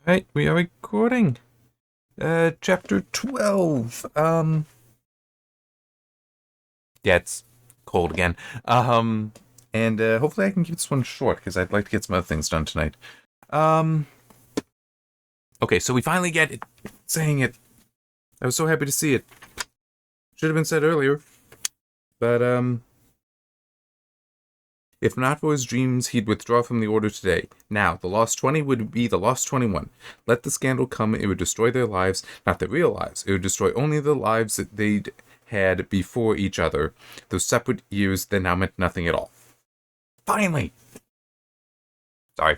Right, we are recording. Chapter 12. Yeah, it's cold again. And hopefully I can keep this one short because I'd like to get some other things done tonight. Um, okay, so we finally get it. Saying it. I was so happy to see it. Should have been said earlier. But, if not for his dreams, he'd withdraw from the Order today. Now, the Lost 20 would be the Lost 21. Let the scandal come, it would destroy their lives, not their real lives. It would destroy only the lives that they'd had before each other. Those separate years that now meant nothing at all. Finally! Sorry,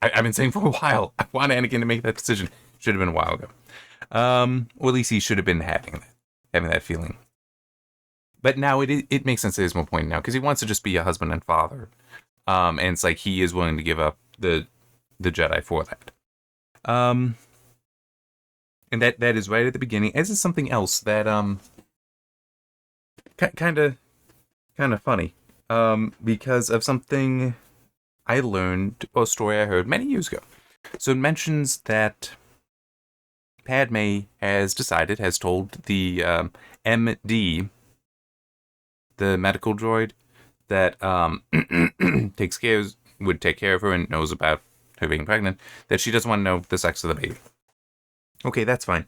I've been saying for a while, I want Anakin to make that decision. Should have been a while ago. Or at least he should have been having that feeling. But now it makes sense that there's more point now, because he wants to just be a husband and father. And it's like he is willing to give up the Jedi for that. And that is right at the beginning. As is something else that kind of funny. Because of something I learned, or a story I heard many years ago. So it mentions that Padme has told the MD, the medical droid, that would take care of her and knows about her being pregnant, that she doesn't want to know the sex of the baby. Okay, that's fine.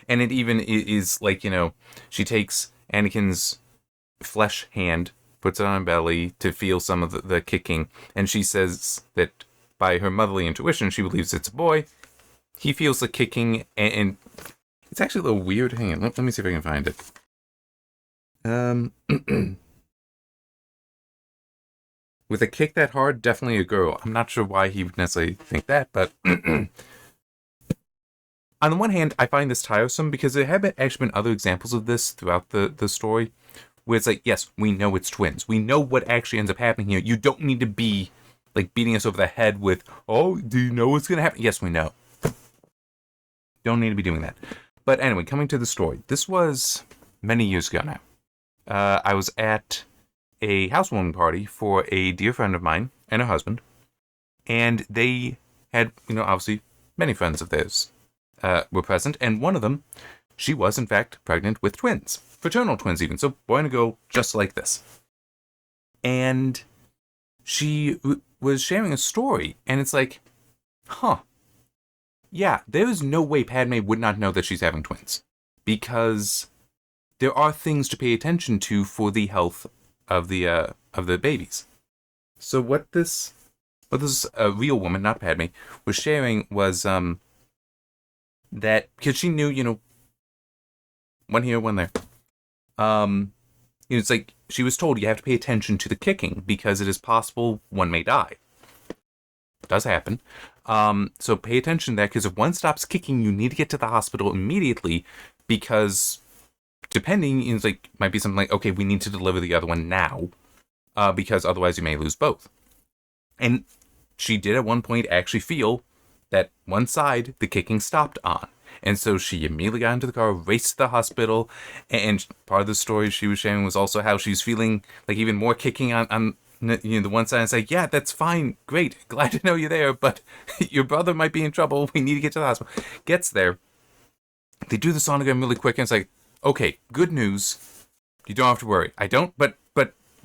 And it even is like, she takes Anakin's flesh hand, puts it on her belly to feel some of the kicking, and she says that by her motherly intuition, she believes it's a boy. He feels the kicking, and it's actually a little weird. Hang on, let me see if I can find it. With a kick that hard, definitely a girl. I'm not sure why he would necessarily think that, but on the one hand, I find this tiresome because there have actually been other examples of this throughout the story, where it's like, yes, we know it's twins. We know what actually ends up happening here. You don't need to be like beating us over the head with, oh, do you know what's going to happen? Yes, we know. Don't need to be doing that. But anyway, coming to the story. This was many years ago now. I was at a housewarming party for a dear friend of mine and her husband, and they had, obviously many friends of theirs were present, and one of them, she was in fact pregnant with twins, fraternal twins even, so boy and girl, just like this. And she was sharing a story, and it's like, yeah, there is no way Padme would not know that she's having twins, because there are things to pay attention to for the health of the babies. So what this real woman, not Padme, was sharing was that because she knew, one here, one there. It's like she was told you have to pay attention to the kicking because it is possible one may die. It does happen. So pay attention to that, because if one stops kicking, you need to get to the hospital immediately, because depending, it's like might be something like, okay, we need to deliver the other one now, because otherwise you may lose both. And she did at one point actually feel that one side the kicking stopped on. And so she immediately got into the car, raced to the hospital, and part of the story she was sharing was also how she's feeling like even more kicking on the one side. It's like, yeah, that's fine, great, glad to know you're there, but your brother might be in trouble, we need to get to the hospital. Gets there, they do the sonogram really quick, and it's like, okay, good news, you don't have to worry. I don't, but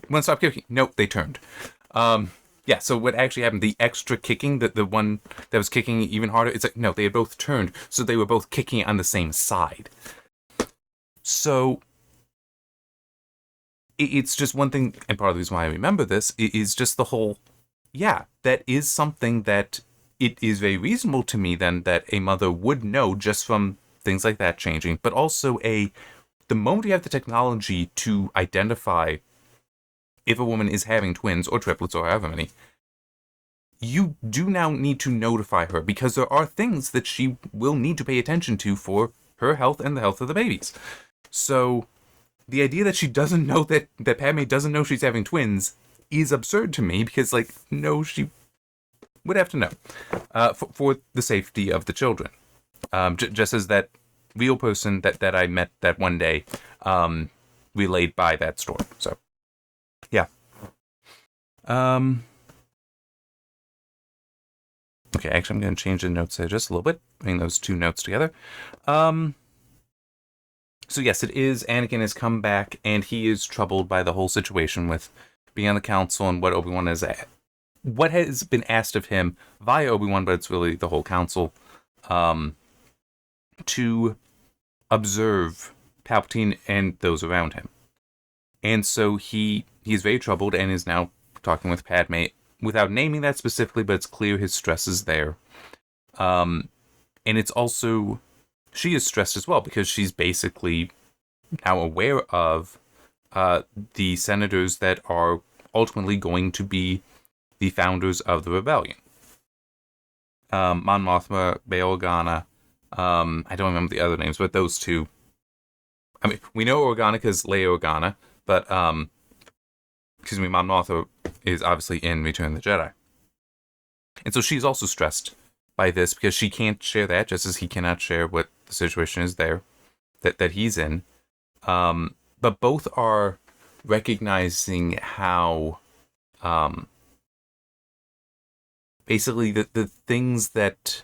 one stop kicking. Nope, they turned. Yeah, so what actually happened, the extra kicking, the one that was kicking even harder, it's like, no, they had both turned, so they were both kicking on the same side. So, it's just one thing, and part of the reason why I remember this, is just the whole, yeah, that is something that it is very reasonable to me then that a mother would know just from things like that changing, but also the moment you have the technology to identify if a woman is having twins or triplets or however many, you do now need to notify her, because there are things that she will need to pay attention to for her health and the health of the babies. So the idea that she doesn't know that Padme doesn't know she's having twins is absurd to me, because no, she would have to know for the safety of the children. Just as that real person that I met that one day relayed by that story. So yeah. Okay, actually, I'm going to change the notes there just a little bit, bring those two notes together. So yes, it is. Anakin has come back, and he is troubled by the whole situation with being on the council and what Obi-Wan is at. What has been asked of him via Obi-Wan, but it's really the whole council, to observe Palpatine and those around him. And so he's very troubled and is now talking with Padme without naming that specifically, but it's clear his stress is there. And it's also, she is stressed as well because she's basically now aware of the senators that are ultimately going to be the founders of the rebellion. Mon Mothma, Bail Organa, I don't remember the other names, but those two. I mean, we know Organa because Leia Organa, but, Mon Mothma is obviously in Return of the Jedi. And so she's also stressed by this because she can't share that, just as he cannot share what the situation is there, that he's in. But both are recognizing how, basically the things that,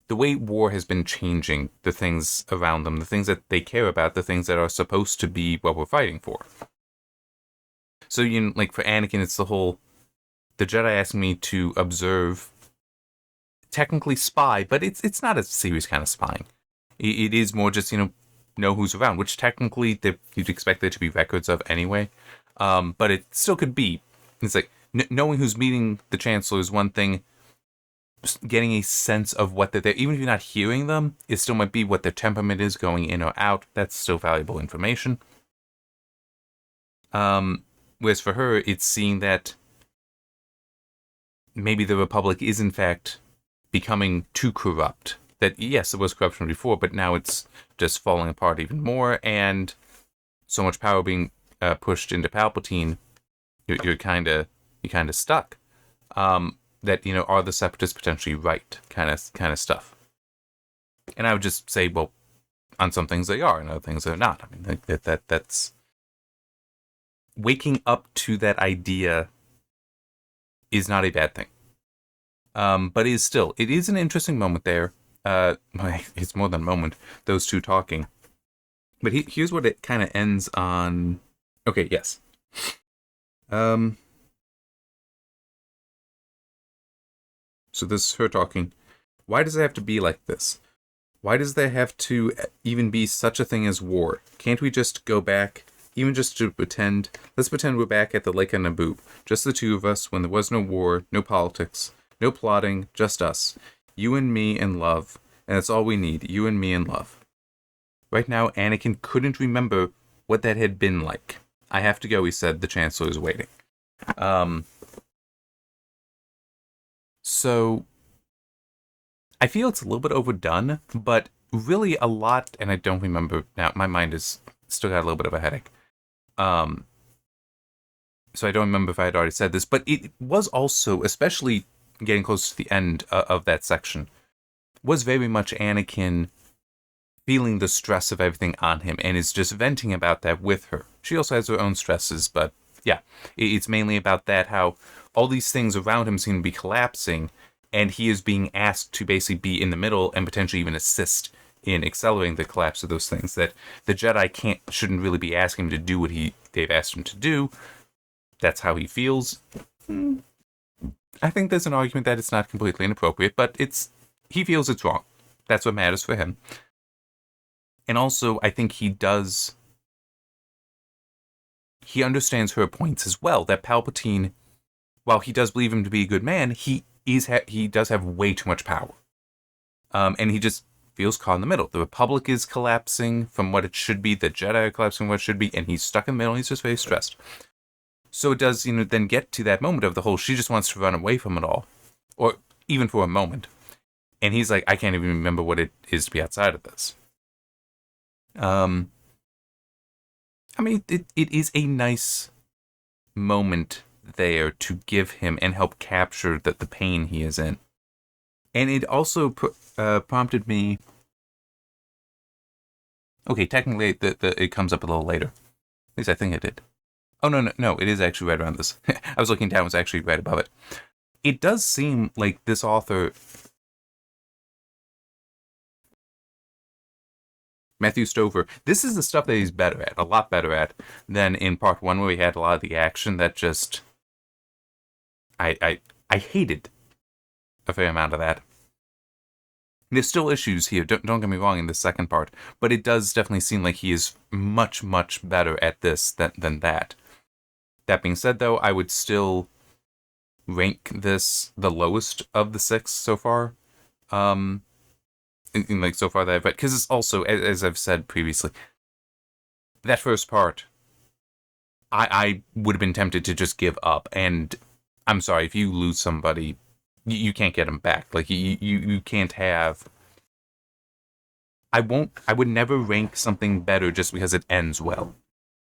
the way war has been changing the things around them, the things that they care about, the things that are supposed to be what we're fighting for. So, like for Anakin, it's the whole, the Jedi asked me to observe, technically spy, but it's not a serious kind of spying. It is more just, know who's around, which technically you'd expect there to be records of anyway. But it still could be. It's like, knowing who's meeting the Chancellor is one thing. Getting a sense of what they're there, even if you're not hearing them, it still might be what their temperament is going in or out. That's still valuable information. Whereas for her, it's seeing that maybe the Republic is in fact becoming too corrupt. That yes, there was corruption before, but now it's just falling apart even more, and so much power being pushed into Palpatine, you're kind of stuck. That, are the Separatists potentially right, kind of stuff. And I would just say, well, on some things they are, and other things they're not. I mean, that's waking up to that idea is not a bad thing. But it is an interesting moment there. It's more than a moment, those two talking. But here's what it kind of ends on. Okay, yes. So this is her talking. Why does it have to be like this? Why does there have to even be such a thing as war? Can't we just go back, even just to pretend? Let's pretend we're back at the Lake of Naboo. Just the two of us, when there was no war, no politics, no plotting, just us. You and me and love. And that's all we need, you and me and love. Right now, Anakin couldn't remember what that had been like. I have to go, he said. The Chancellor is waiting. So, I feel it's a little bit overdone, but really a lot, and I don't remember now, my mind is still got a little bit of a headache. So I don't remember if I had already said this, but it was also, especially getting close to the end of that section, was very much Anakin feeling the stress of everything on him, and is just venting about that with her. She also has her own stresses, but yeah, it's mainly about that, how all these things around him seem to be collapsing, and he is being asked to basically be in the middle and potentially even assist in accelerating the collapse of those things, that the Jedi shouldn't really be asking him to do what they've asked him to do. That's how he feels. I think there's an argument that it's not completely inappropriate, but he feels it's wrong. That's what matters for him. And also, I think he understands her points as well, that Palpatine, while he does believe him to be a good man, he does have way too much power. And he just feels caught in the middle. The Republic is collapsing from what it should be, the Jedi are collapsing from what it should be, and he's stuck in the middle, and he's just very stressed. So it does, then get to that moment of the whole, she just wants to run away from it all. Or even for a moment. And he's like, I can't even remember what it is to be outside of this. I mean, it is a nice moment there to give him and help capture the pain he is in. And it also prompted me... Okay, technically, it comes up a little later. At least I think it did. Oh, no, it is actually right around this. I was looking down, it was actually right above it. it does seem like this author, Matthew Stover, this is the stuff that he's better at, a lot better at than in part one, where he had a lot of the action that just I hated a fair amount of that. There's still issues here, don't get me wrong, in the second part, but it does definitely seem like he is much, much better at this than that. That being said, though, I would still rank this the lowest of the 6 so far. Like so far that I've read, because it's also, as I've said previously, that first part, I would have been tempted to just give up. And I'm sorry, if you lose somebody, you can't get them back. Like you can't have. I would never rank something better just because it ends well.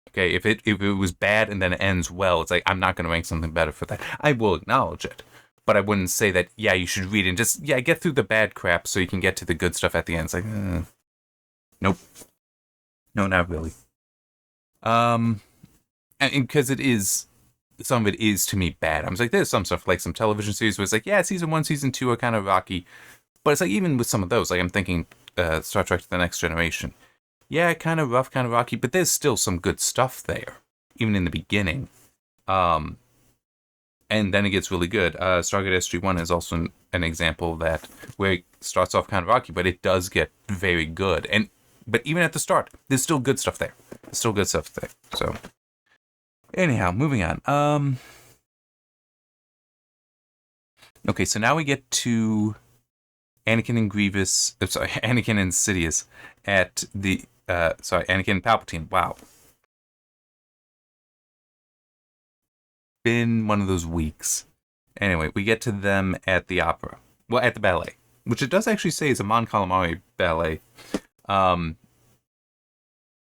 Okay, if it was bad and then it ends well, it's like I'm not going to rank something better for that. I will acknowledge it, but I wouldn't say that. Yeah, you should read it and just get through the bad crap so you can get to the good stuff at the end. It's like, nope, no, not really. And because it is, some of it is to me bad. I'm like, there's some stuff like some television series where it's like, yeah, season 1, season 2 are kind of rocky, but it's like even with some of those, like I'm thinking Star Trek: The Next Generation. Yeah, kind of rough, kind of rocky, but there's still some good stuff there, even in the beginning. And then it gets really good. Stargate SG-1 is also an example of that, where it starts off kind of rocky, but it does get very good. But even at the start, there's still good stuff there. There's still good stuff there. So, anyhow, moving on. Okay, so now we get to Anakin and Grievous. Anakin and Sidious at the. Anakin and Palpatine. Wow. Been one of those weeks. Anyway, we get to them at the opera. Well, at the ballet. Which it does actually say is a Mon Calamari ballet.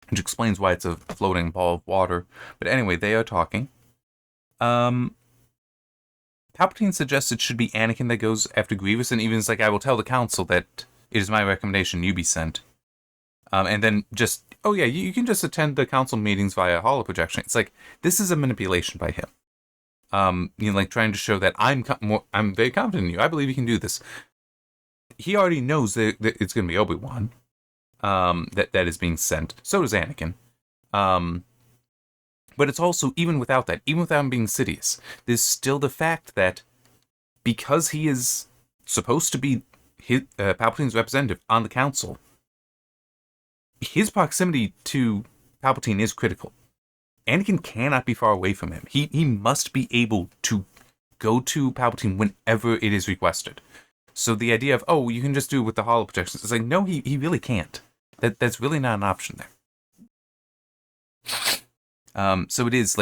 Which explains why it's a floating ball of water. But anyway, they are talking. Palpatine suggests it should be Anakin that goes after Grievous, and even is like, I will tell the council that it is my recommendation you be sent. And then just, oh yeah, you can just attend the council meetings via holoprojection. It's like, this is a manipulation by him. Like trying to show that I'm very confident in you. I believe you can do this. He already knows that it's going to be Obi-Wan. That is being sent. So does Anakin. But it's also, even without that, even without him being Sidious, there's still the fact that because he is supposed to be Palpatine's representative on the council, his proximity to Palpatine is critical. Anakin cannot be far away from him. He must be able to go to Palpatine whenever it is requested. So the idea of, you can just do it with the holo projections, it's like, no, he really can't. That's really not an option there. So it is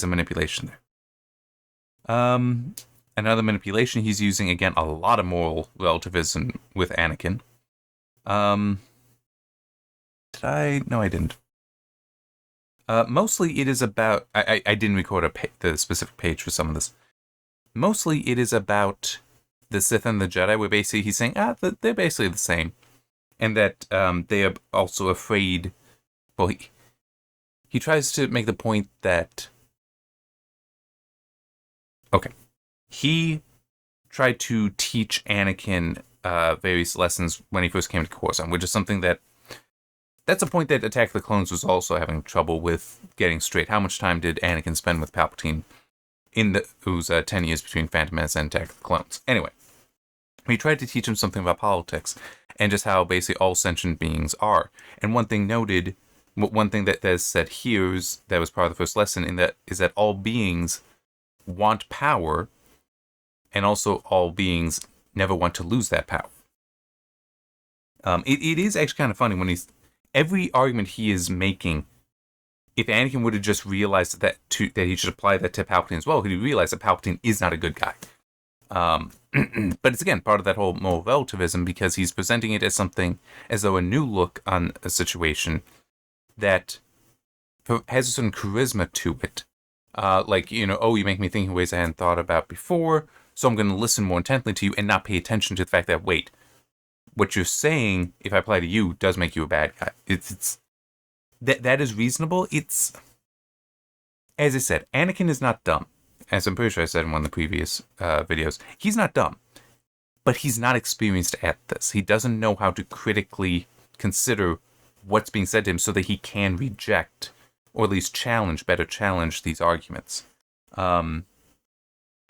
a manipulation there. Another manipulation he's using, again, a lot of moral relativism with Anakin. Did I? No, I didn't. Mostly it is about, I didn't record the specific page for some of this. Mostly it is about the Sith and the Jedi, where basically he's saying, they're basically the same. And that they are also afraid, well, he tries to make the point that, okay, he tried to teach Anakin various lessons when he first came to Coruscant, which is something that's a point that Attack of the Clones was also having trouble with getting straight. How much time did Anakin spend with Palpatine it was 10 years between Phantom Menace and Attack of the Clones? Anyway, he tried to teach him something about politics and just how basically all sentient beings are. And one thing that is said here that was part of the first lesson is that all beings want power, and also all beings never want to lose that power. It is actually kind of funny when every argument he is making, if Anakin would have just realized that he should apply that to Palpatine as well, he'd realize that Palpatine is not a good guy. But it's, again, part of that whole moral relativism, because he's presenting it as though a new look on a situation that has a certain charisma to it. You make me think in ways I hadn't thought about before, so I'm going to listen more intently to you and not pay attention to the fact that, wait, what you're saying, if I apply to you, does make you a bad guy. That is reasonable. It's, as I said, Anakin is not dumb. as I'm pretty sure I said in one of the previous videos, he's not dumb, but he's not experienced at this. He doesn't know how to critically consider what's being said to him so that he can reject, or at least better challenge these arguments.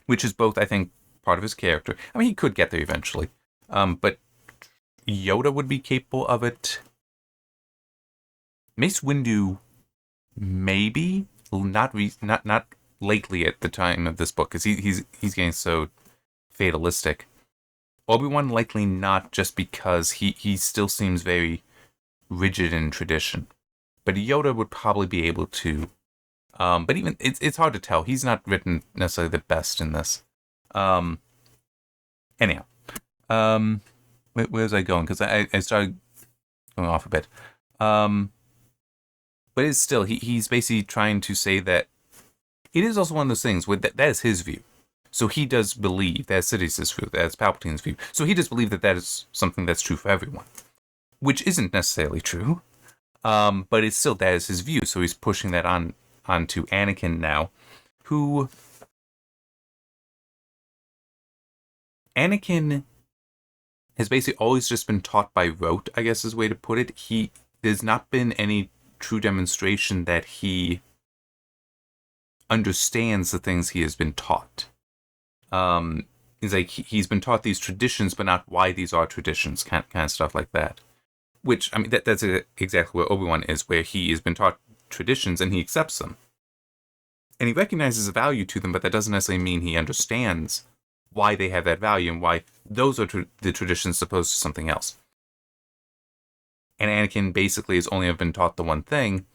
Which is both, I think, part of his character. I mean, he could get there eventually. But Yoda would be capable of it. Mace Windu, maybe, not lately at the time of this book, because he's getting so fatalistic. Obi-Wan likely not, just because he still seems very rigid in tradition. But Yoda would probably be able to. But even it's hard to tell. He's not written necessarily the best in this. Anyhow, where was I going? Because I started going off a bit. But it's still he's basically trying to say that it is also one of those things where that is his view. So he does believe that's Sidious's view, that's Palpatine's view. So he does believe that is something that's true for everyone, which isn't necessarily true. But it's still that is his view. So he's pushing that onto Anakin now, who Anakin has basically always just been taught by rote, I guess is the way to put it. There's not been any true demonstration that he understands the things he has been taught. It's like he's been taught these traditions, but not why these are traditions, kind of stuff like that. Which, I mean, that's exactly where Obi-Wan is, where he has been taught traditions and he accepts them. And he recognizes a value to them, but that doesn't necessarily mean he understands why they have that value and why those are the traditions opposed to something else. And Anakin basically has only been taught the one thing.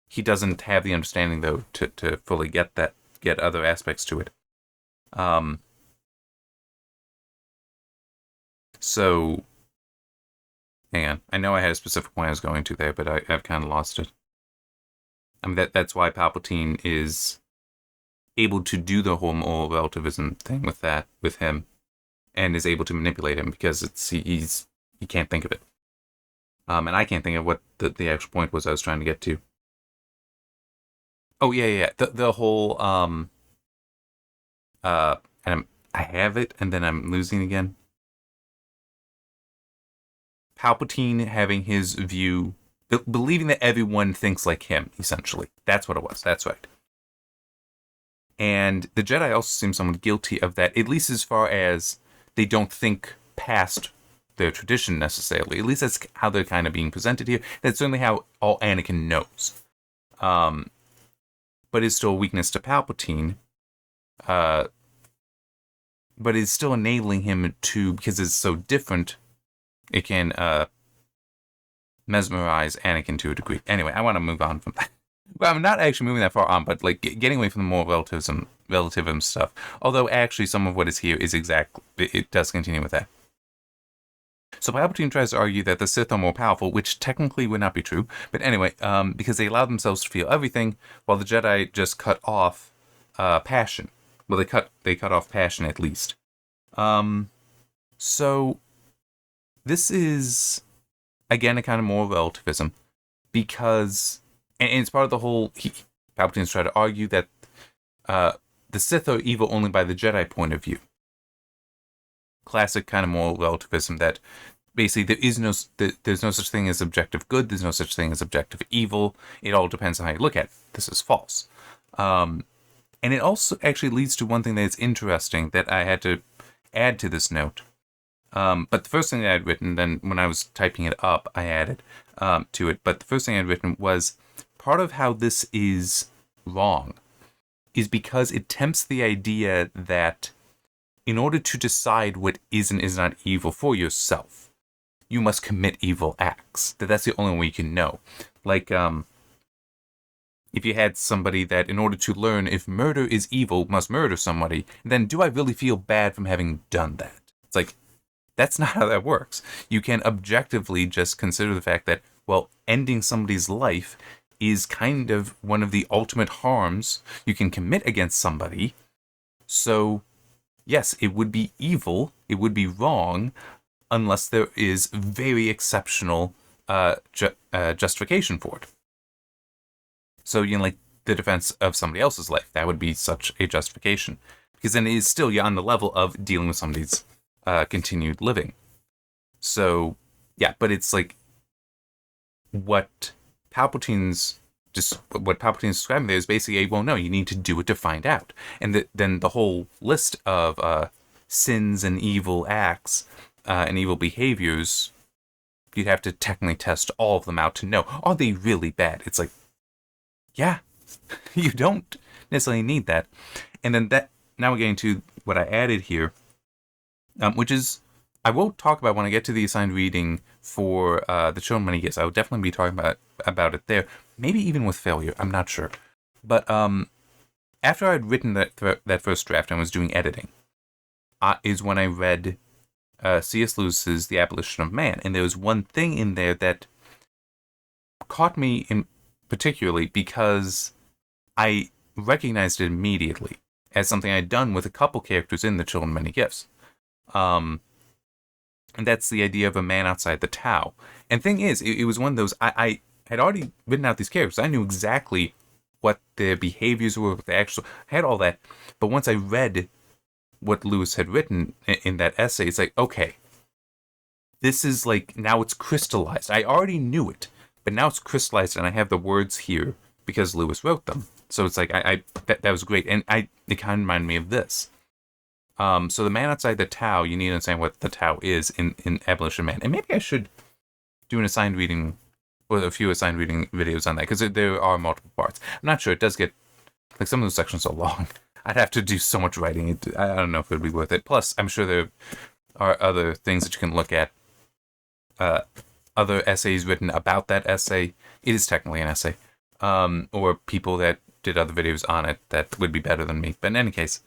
He doesn't have the understanding, though, to fully get other aspects to it. So, hang on. I know I had a specific point I was going to there, but I've kind of lost it. I mean, that's why Palpatine is able to do the whole moral relativism thing with him, and is able to manipulate him because he can't think of it. And I can't think of what the actual point was I was trying to get to. Oh yeah. The whole and I have it and then I'm losing again. Palpatine having his view, believing that everyone thinks like him, essentially. That's what it was. That's right. And the Jedi also seem somewhat guilty of that, at least as far as they don't think past their tradition necessarily. At least that's how they're kind of being presented here. That's certainly how all Anakin knows. But it's still a weakness to Palpatine. But it's still enabling him to, because it's so different, it can mesmerize Anakin to a degree. Anyway, I want to move on from that. Well, I'm not actually moving that far on, but like getting away from the more relativism stuff. Although actually some of what is here is it does continue with that. So Palpatine tries to argue that the Sith are more powerful, which technically would not be true. But anyway, because they allow themselves to feel everything, while the Jedi just cut off passion. Well, they cut off passion at least. So this is again a kind of moral relativism, because and it's part of the whole. Palpatine's trying to argue that the Sith are evil only by the Jedi point of view. Classic kind of moral relativism that basically there's no such thing as objective good. There's no such thing as objective evil. It all depends on how you look at it. This is false. And it also actually leads to one thing that's interesting that I had to add to this note. But the first thing that I had written, then when I was typing it up, I added to it. But the first thing I had written was part of how this is wrong is because it tempts the idea that in order to decide what is and is not evil for yourself, you must commit evil acts. That's the only way you can know. Like, if you had somebody that in order to learn if murder is evil must murder somebody, then do I really feel bad from having done that? It's like, that's not how that works. You can objectively just consider the fact that, well, ending somebody's life is kind of one of the ultimate harms you can commit against somebody. So, yes, it would be evil, it would be wrong, unless there is very exceptional justification for it. So, like, the defense of somebody else's life. That would be such a justification. Because then it is still, you're on the level of dealing with somebody's continued living. So, yeah, but it's like what Palpatine's describing there is basically, well, no, you need to do it to find out. And then the whole list of sins and evil acts and evil behaviors, you'd have to technically test all of them out to know, are they really bad? It's like, yeah, you don't necessarily need that. And then now we're getting to what I added here, which is, I will talk about when I get to the assigned reading for the Children Many Gifts. I will definitely be talking about it there. Maybe even with failure. I'm not sure. But after I'd written that first draft and was doing editing, is when I read C.S. Lewis's The Abolition of Man. And there was one thing in there that caught me in particularly because I recognized it immediately as something I'd done with a couple characters in The Children Many Gifts. And that's the idea of a man outside the Tao. And thing is, it was one of those, I had already written out these characters. I knew exactly what their behaviors were, what they actually, I had all that. But once I read what Lewis had written in that essay, it's like, okay, this is like, now it's crystallized. I already knew it, but now it's crystallized and I have the words here because Lewis wrote them. So it's like, that was great. And it kind of reminded me of this. So the man outside the Tao, you need to understand what the Tao is in Abolition Man. And maybe I should do an assigned reading, or a few assigned reading videos on that, because there are multiple parts. I'm not sure. It does get, like, some of those sections are long. I'd have to do so much writing. I don't know if it would be worth it. Plus, I'm sure there are other things that you can look at. Other essays written about that essay. It is technically an essay. Or people that did other videos on it that would be better than me. But in any case,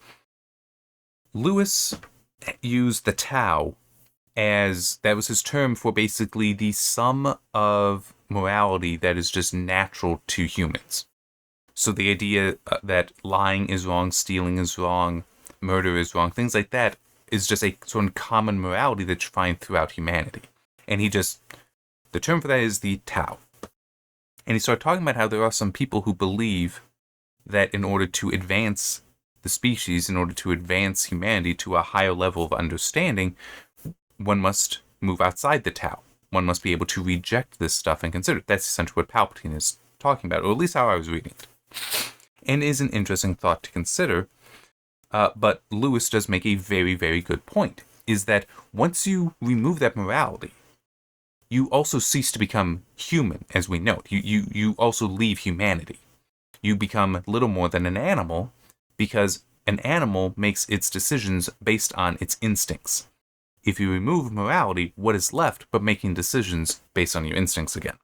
Lewis used the Tao as, that was his term for basically the sum of morality that is just natural to humans. So the idea that lying is wrong, stealing is wrong, murder is wrong, things like that is just a sort of common morality that you find throughout humanity. And the term for that is the Tao. And he started talking about how there are some people who believe that in order to advance the species, in order to advance humanity to a higher level of understanding, one must move outside the Tao. One must be able to reject this stuff and consider it. That's essentially what Palpatine is talking about, or at least how I was reading it. And is an interesting thought to consider. But Lewis does make a very, very good point, is that once you remove that morality, you also cease to become human, as we know. You also leave humanity. You become little more than an animal, because an animal makes its decisions based on its instincts. If you remove morality, what is left but making decisions based on your instincts again?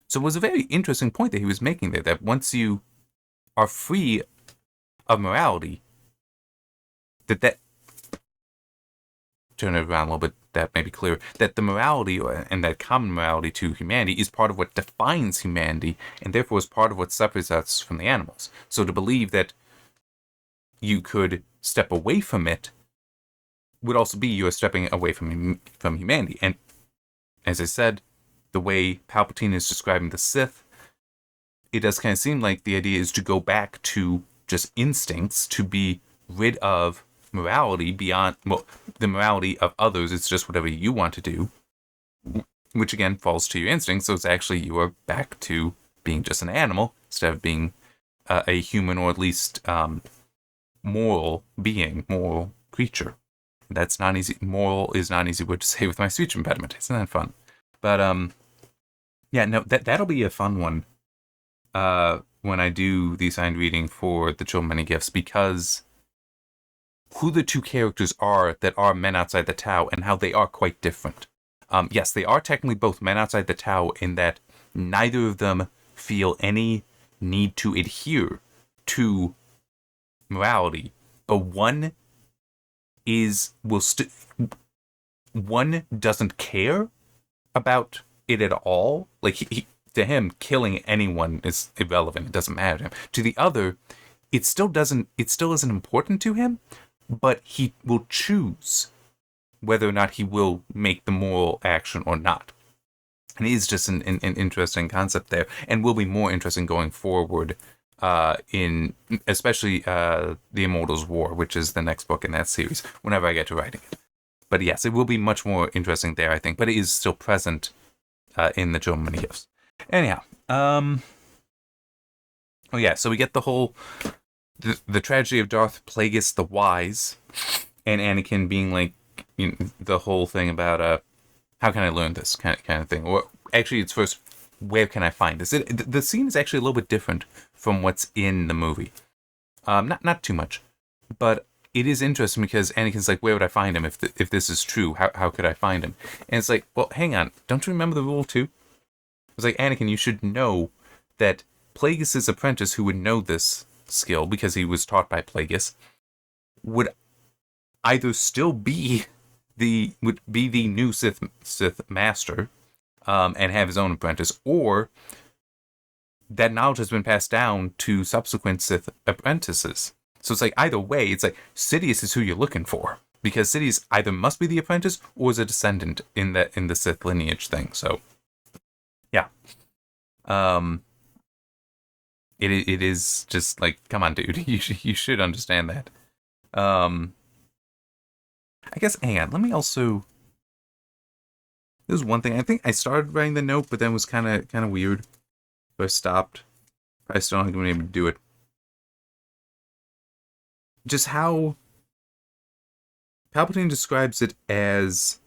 So it was a very interesting point that he was making there, that once you are free of morality, that turn it around a little bit, that may be clearer, that the morality and that common morality to humanity is part of what defines humanity, and therefore is part of what separates us from the animals. So to believe that you could step away from it would also be you are stepping away from humanity. And as I said, the way Palpatine is describing the Sith, it does kind of seem like the idea is to go back to just instincts, to be rid of morality beyond, well, the morality of others. It's just whatever you want to do, which again falls to your instincts. So it's actually you are back to being just an animal instead of being a human, or at least moral being, moral creature. That's not easy. Moral is not an easy word to say with my speech impediment. Isn't that fun? But yeah, no, that'll be a fun one when I do the assigned reading for the Children Many Gifts, because who the two characters are that are men outside the Tao and how they are quite different. Yes, they are technically both men outside the Tao in that neither of them feel any need to adhere to morality, but one doesn't care about it at all. Like to him, killing anyone is irrelevant. It doesn't matter to him. To the other, it still isn't important to him, but he will choose whether or not he will make the moral action or not. And it is just an interesting concept there, and will be more interesting going forward, in especially The Immortals War, which is the next book in that series, whenever I get to writing it. But yes, it will be much more interesting there, I think, but it is still present in the Children of Many Gifts. Anyhow, oh yeah, so we get the whole, the tragedy of Darth Plagueis the Wise, and Anakin being like, the whole thing about, how can I learn this kind of thing? Or actually, it's first, where can I find this? The scene is actually a little bit different from what's in the movie. Not too much, but it is interesting because Anakin's like, where would I find him if this is true? How could I find him? And it's like, well, hang on, don't you remember the rule too? It's like, Anakin, you should know that Plagueis' apprentice, who would know this skill because he was taught by Plagueis, would either still be the new Sith master, and have his own apprentice, or that knowledge has been passed down to subsequent Sith apprentices. So it's like, either way, it's like Sidious is who you're looking for, because Sidious either must be the apprentice or is a descendant in the Sith lineage thing. So yeah, it is just like, come on, dude, you should understand that. I guess, hang on, let me also, there's one thing, I think I started writing the note, but then it was kind of weird, so I stopped. I still haven't been able to do it. Just how Palpatine describes it as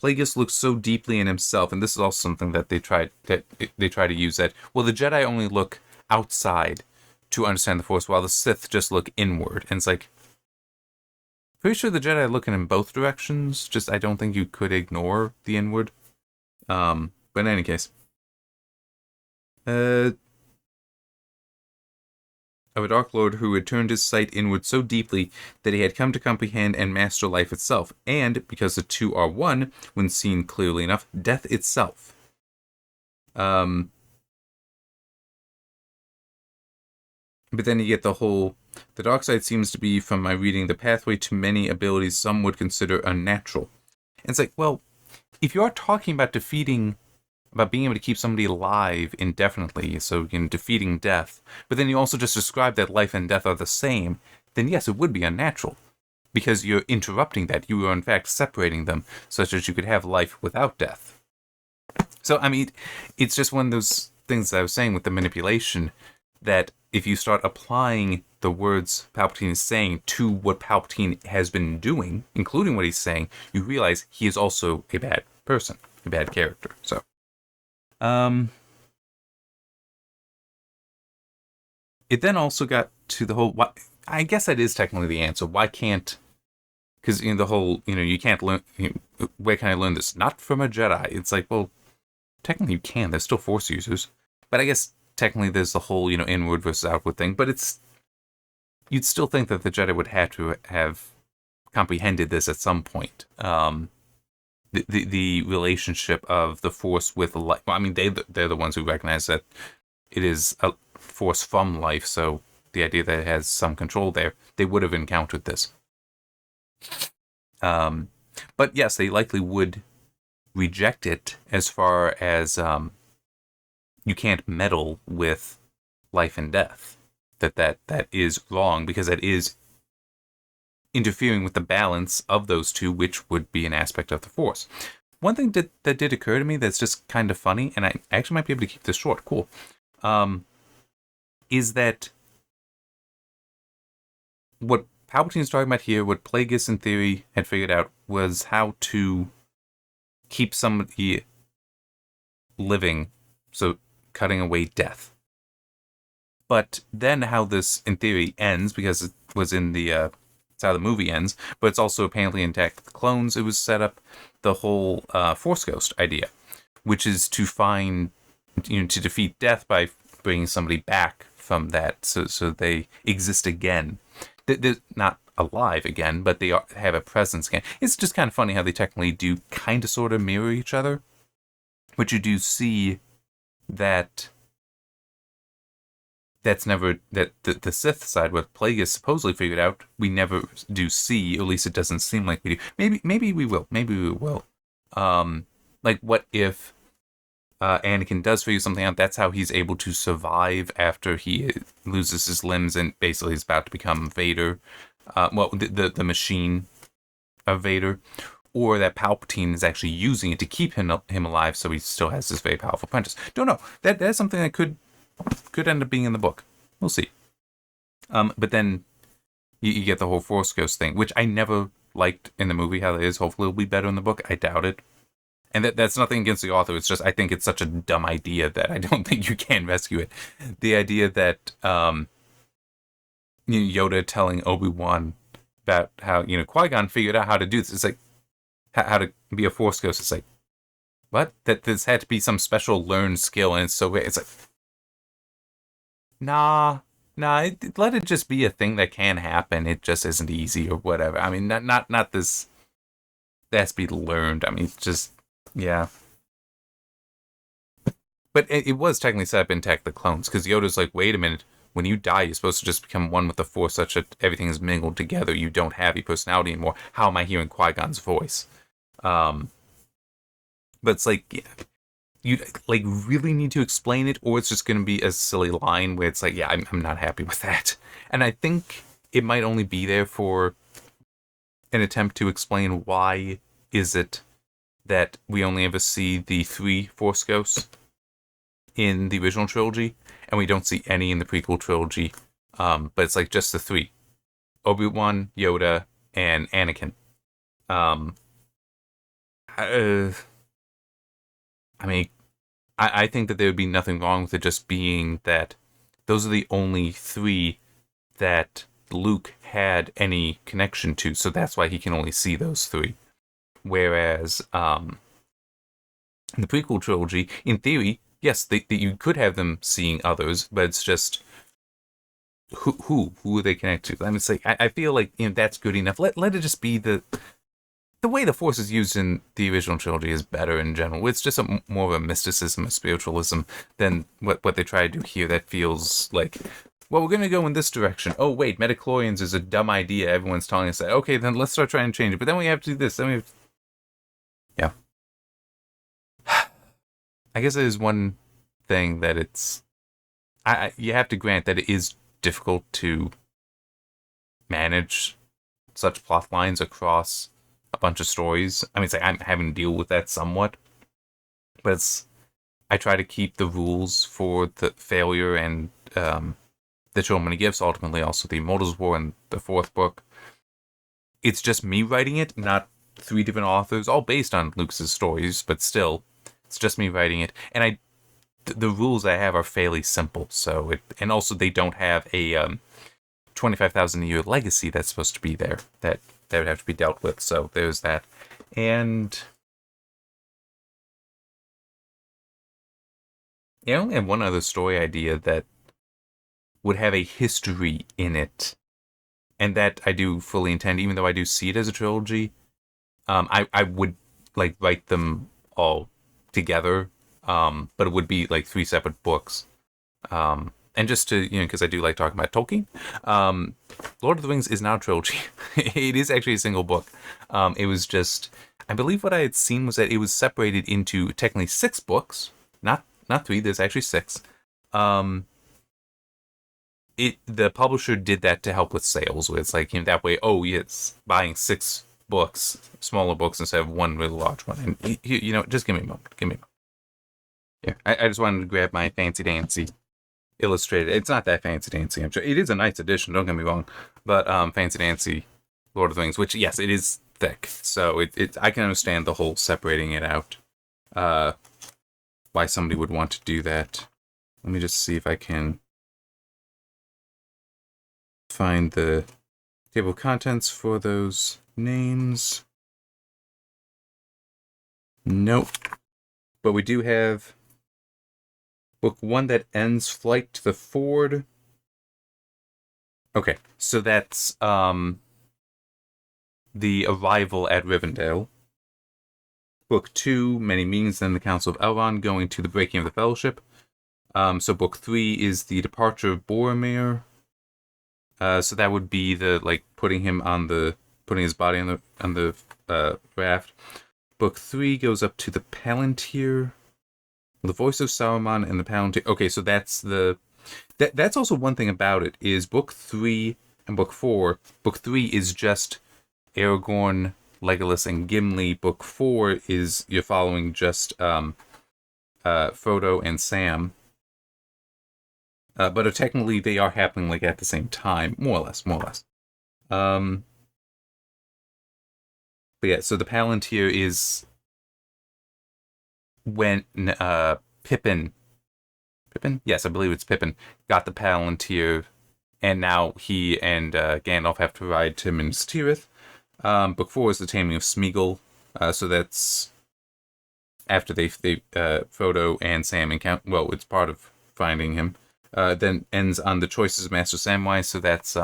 Plagueis looks so deeply in himself, and this is also something that they try to use, that, well, the Jedi only look outside to understand the Force, while the Sith just look inward. And it's like, pretty sure the Jedi are looking in both directions, just I don't think you could ignore the inward. But in any case, of a Dark Lord who had turned his sight inward so deeply that he had come to comprehend and master life itself, and, because the two are one, when seen clearly enough, death itself. But then you get the whole, the dark side seems to be, from my reading, the pathway to many abilities some would consider unnatural. And it's like, well, if you are talking about about being able to keep somebody alive indefinitely, so defeating death, but then you also just described that life and death are the same, then yes, it would be unnatural. Because you're interrupting that. You are in fact separating them, such that you could have life without death. So, I mean, it's just one of those things that I was saying with the manipulation, that if you start applying the words Palpatine is saying to what Palpatine has been doing, including what he's saying, you realize he is also a bad person, a bad character. So, it then also got to the whole, I guess that is technically the answer. Why can't, because the whole, you can't learn, where can I learn this? Not from a Jedi. It's like, well, technically you can. They're still Force users. But I guess technically there's the whole, inward versus outward thing, but you'd still think that the Jedi would have to have comprehended this at some point. The relationship of the Force with life. Well, I mean, they're the ones who recognize that it is a Force from life, so the idea that it has some control there, they would have encountered this. But yes, they likely would reject it as far as, you can't meddle with life and death. That is wrong, because that is interfering with the balance of those two, which would be an aspect of the Force. One thing that did occur to me that's just kind of funny, and I actually might be able to keep this short, cool, is that what Palpatine's talking about here, what Plagueis in theory had figured out, was how to keep somebody living, so cutting away death. But then how this, in theory, ends, because it was in the, it's how the movie ends, but it's also apparently intact with the clones, it was set up the whole Force Ghost idea, which is to find, to defeat death by bringing somebody back from that, so they exist again. They're not alive again, but they have a presence again. It's just kind of funny how they technically do kind of sort of mirror each other, but you do see that that's never, that the Sith side, what Plagueis supposedly figured out, we never do see, or at least it doesn't seem like we do. Maybe we will. Like, what if Anakin does figure something out. That's how he's able to survive after he loses his limbs and basically is about to become Vader. The machine of Vader. Or that Palpatine is actually using it to keep him alive, so he still has this very powerful apprentice. Don't know. That's something that could end up being in the book. We'll see. But then you get the whole Force Ghost thing, which I never liked in the movie how it is. Hopefully it'll be better in the book. I doubt it. And that's nothing against the author. It's just I think it's such a dumb idea that I don't think you can rescue it. The idea that Yoda telling Obi-Wan about how Qui-Gon figured out how to do this. It's like how to be a Force Ghost. It's like, what? That this had to be some special learned skill, and it's so weird. It's like, nah. Let it just be a thing that can happen. It just isn't easy or whatever. I mean, not this. That has to be learned. I mean, it's just. Yeah. But it was technically set up in Attack of the Clones, because Yoda's like, wait a minute, when you die, you're supposed to just become one with the Force such that everything is mingled together. You don't have your personality anymore. How am I hearing Qui-Gon's voice? But it's like, you like really need to explain it, or it's just going to be a silly line where it's like, yeah, I'm not happy with that. And I think it might only be there for an attempt to explain why is it that we only ever see the 3 Force Ghosts in the original trilogy, and we don't see any in the prequel trilogy. But it's like just the 3. Obi-Wan, Yoda, and Anakin. I mean, I think that there would be nothing wrong with it just being that those are the only 3 that Luke had any connection to, so that's why he can only see those 3. Whereas in the prequel trilogy, in theory, yes, you could have them seeing others, but it's just who are they connected to? I mean, it's like I feel like that's good enough. Let it just be the way the Force is used in the original trilogy is better in general. It's just more of a mysticism, a spiritualism than what they try to do here. That feels like, well, we're going to go in this direction. Oh, wait, metachlorians is a dumb idea. Everyone's telling us that. Okay, then let's start trying to change it. But then we have to do this. Then we have to... Yeah. I guess there's one thing that it's... you have to grant that it is difficult to manage such plot lines across a bunch of stories. I mean, it's like I'm having to deal with that somewhat. But I try to keep the rules for the failure and... the Children of Gifts, ultimately also the Immortals War and the 4th book. It's just me writing it, not 3 different authors, all based on Luke's stories, but still, it's just me writing it. And the rules I have are fairly simple, so and also they don't have a 25,000 year legacy that's supposed to be there that would have to be dealt with. So there's that. And I only have one other story idea that would have a history in it, and that I do fully intend, even though I do see it as a trilogy. I would like write them all together, but it would be like 3 separate books. And just to, because I do like talking about Tolkien, Lord of the Rings is not a trilogy. It is actually a single book. It was just, I believe what I had seen was that it was separated into technically 6 books, not 3. There's actually 6. The publisher did that to help with sales, where it's like, that way, it's buying 6 books, smaller books, instead of 1 really large one. And, just give me a moment. Yeah, I just wanted to grab my fancy dancy illustrated. It's not that fancy dancy, I'm sure. It is a nice edition, don't get me wrong. But fancy dancy Lord of the Rings, which, yes, it is thick. So I can understand the whole separating it out. Why somebody would want to do that. Let me just see if I can find the table of contents for those names. Nope. But we do have book 1 that ends Flight to the Ford. Okay, so that's the arrival at Rivendell. Book 2, Many Meanings, then the Council of Elrond, going to the breaking of the Fellowship. So book 3 is the departure of Boromir. So that would be the putting his body on the raft. Book 3 goes up to the Palantir. The voice of Saruman and the Palantir. Okay, so that's that's also one thing about it is book 3 and book 4. Book 3 is just Aragorn, Legolas, and Gimli. Book 4 is you're following just Frodo and Sam. But technically they are happening like at the same time, more or less. But yeah, so the Palantir is when Pippin, yes, I believe it's Pippin, got the Palantir, and now he and Gandalf have to ride to Minas Tirith. Book 4 is the Taming of Smeagol, so that's after they Frodo and Sam encounter. Well, it's part of finding him. Then ends on the choices of Master Samwise, so that's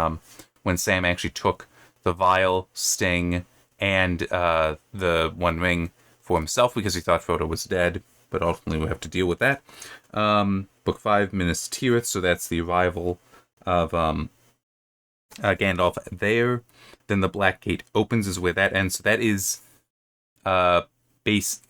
when Sam actually took the vial, sting, and the One Ring for himself because he thought Frodo was dead, but ultimately we'll have to deal with that. Book 5, Minas Tirith, so that's the arrival of Gandalf there. Then the Black Gate opens is where that ends. So that is base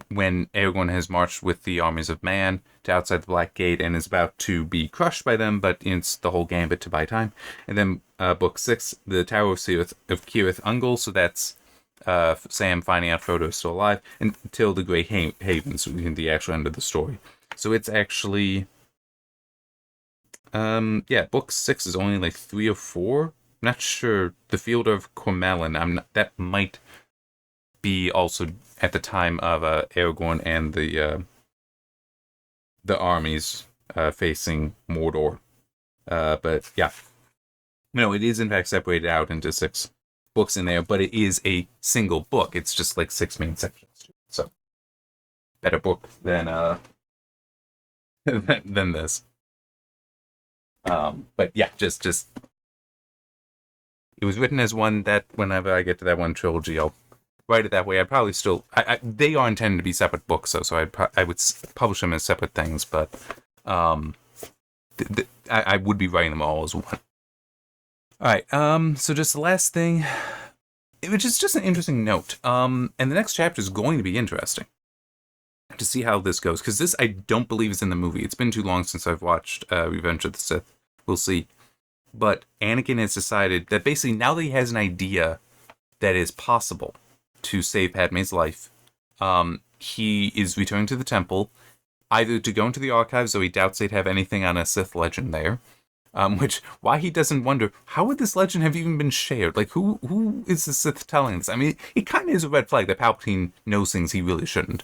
when Aragorn has marched with the armies of man to outside the Black Gate and is about to be crushed by them, but it's the whole gambit to buy time. And then book 6, the Tower of Cirith Ungol, so that's Sam finding out Frodo is still alive, until the Grey Havens, the actual end of the story. So it's actually, book 6 is only like 3 or 4. I'm not sure. The Field of Cormelin, that might be also at the time of Aragorn and the armies facing Mordor. But yeah, no, it is in fact separated out into 6 books in there, but it is a single book. It's just like 6 main sections. So better book than than this. But yeah, just it was written as one that whenever I get to that one trilogy, I'll write it that way. I'd probably still they are intended to be separate books, so I would publish them as separate things, but I would be writing them all as one. All right, so just the last thing, which is just an interesting note, and the next chapter is going to be interesting to see how this goes, because this I don't believe is in the movie. It's been too long since I've watched Revenge of the Sith. We'll see. But Anakin has decided that basically now that he has an idea that is possible to save Padme's life, he is returning to the temple, either to go into the archives, though he doubts they'd have anything on a Sith legend there, why he doesn't wonder, how would this legend have even been shared? Like, who is the Sith telling this? I mean, it kind of is a red flag that Palpatine knows things he really shouldn't.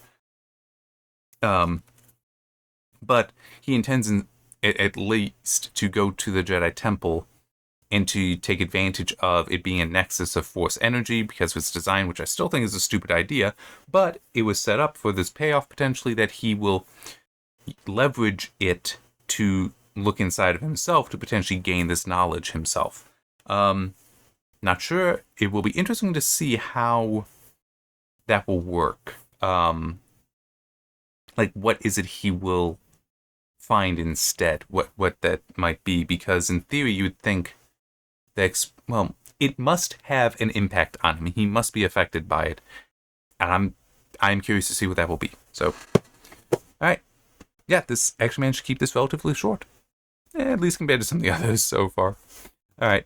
But he intends at least to go to the Jedi Temple and to take advantage of it being a nexus of Force energy because of its design, which I still think is a stupid idea, but it was set up for this payoff potentially that he will leverage it to look inside of himself to potentially gain this knowledge himself. Not sure. It will be interesting to see how that will work. Like, what is it he will find instead? What that might be? Because in theory, you would think that, it must have an impact on him. He must be affected by it, and I'm curious to see what that will be. So, all right, yeah, this actually managed to keep this relatively short, at least compared to some of the others so far. All right,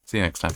see you next time.